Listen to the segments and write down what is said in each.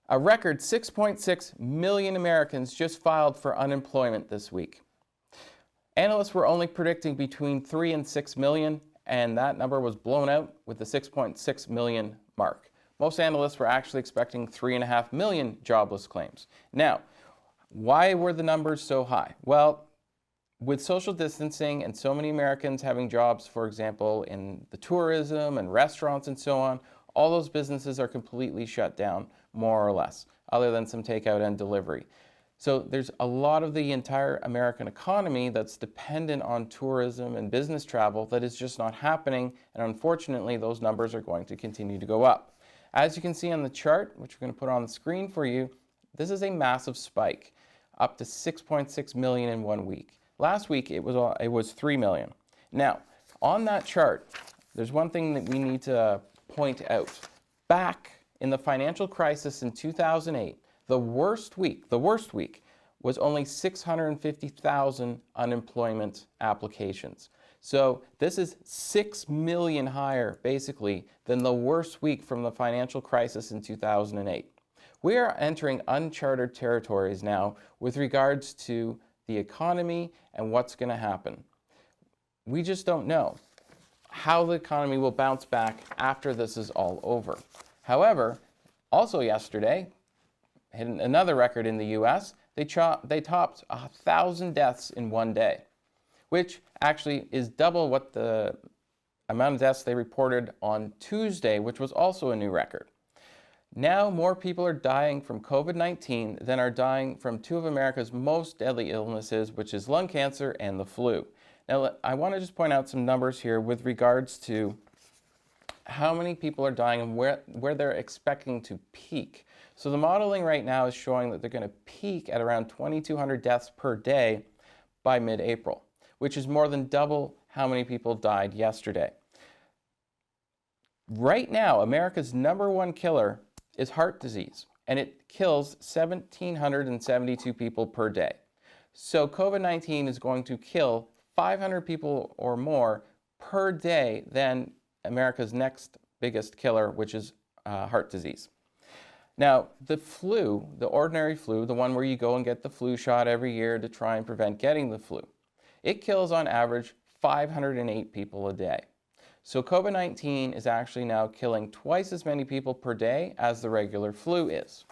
A record 6.6 million Americans just filed for unemployment this week. Analysts were only predicting between 3 and 6 million, and that number was blown out with the 6.6 million mark. Most analysts were actually expecting 3.5 million jobless claims. Now, why were the numbers so high? Well, with social distancing and so many Americans having jobs, for example, in the tourism and restaurants and so on, all those businesses are completely shut down, more or less, other than some takeout and delivery. So there's a lot of the entire American economy that's dependent on tourism and business travel that is just not happening, and unfortunately those numbers are going to continue to go up. As you can see on the chart, which we're going to put on the screen for you, this is a massive spike, up to 6.6 million in 1 week. Last week it was 3 million. Now, on that chart, there's one thing that we need to point out. Back in the financial crisis in 2008, the worst week was only 650,000 unemployment applications. So this is 6 million higher, basically, than the worst week from the financial crisis in 2008. We are entering uncharted territories now with regards to the economy and what's going to happen. We just don't know how the economy will bounce back after this is all over. However, also yesterday, hit another record in the US, they topped 1,000 deaths in 1 day, which actually is double what the amount of deaths they reported on Tuesday, which was also a new record. Now more people are dying from COVID-19 than are dying from two of America's most deadly illnesses, which is lung cancer and the flu. Now, I want to just point out some numbers here with regards to how many people are dying and where they're expecting to peak. So the modeling right now is showing that they're going to peak at around 2,200 deaths per day by mid-April, which is more than double how many people died yesterday. Right now, America's #1 killer is heart disease, and it kills 1,772 people per day. So COVID-19 is going to kill 500 people or more per day than America's next biggest killer, which is heart disease. Now, the flu, the ordinary flu, the one where you go and get the flu shot every year to try and prevent getting the flu, it kills on average 508 people a day. So COVID-19 is actually now killing twice as many people per day as the regular flu is.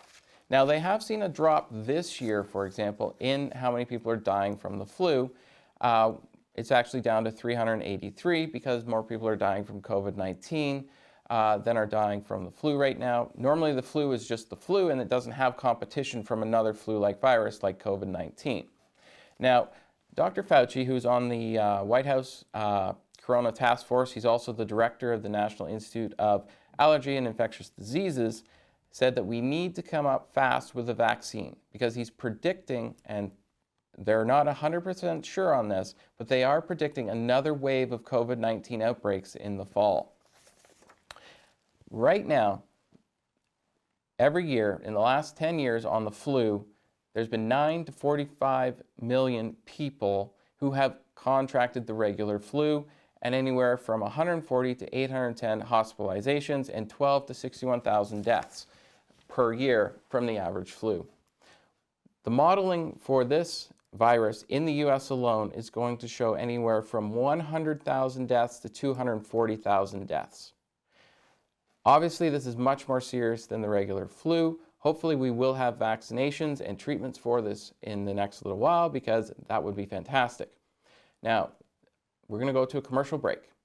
Now, they have seen a drop this year, for example, in how many people are dying from the flu. It's actually down to 383 because more people are dying from COVID-19 than are dying from the flu right now. Normally the flu is just the flu and it doesn't have competition from another flu-like virus like COVID-19. Now, Dr. Fauci, who's on the White House Corona Task Force, he's also the director of the National Institute of Allergy and Infectious Diseases, said that we need to come up fast with a vaccine because he's predicting, and they're not 100% sure on this, but they are predicting another wave of COVID-19 outbreaks in the fall. Right now, every year in the last 10 years on the flu, there's been 9 to 45 million people who have contracted the regular flu, and anywhere from 140 to 810 hospitalizations and 12 to 61,000 deaths per year from the average flu. The modeling for this virus in the US alone is going to show anywhere from 100,000 deaths to 240,000 deaths. Obviously, this is much more serious than the regular flu. Hopefully, we will have vaccinations and treatments for this in the next little while because that would be fantastic. Now, we're going to go to a commercial break.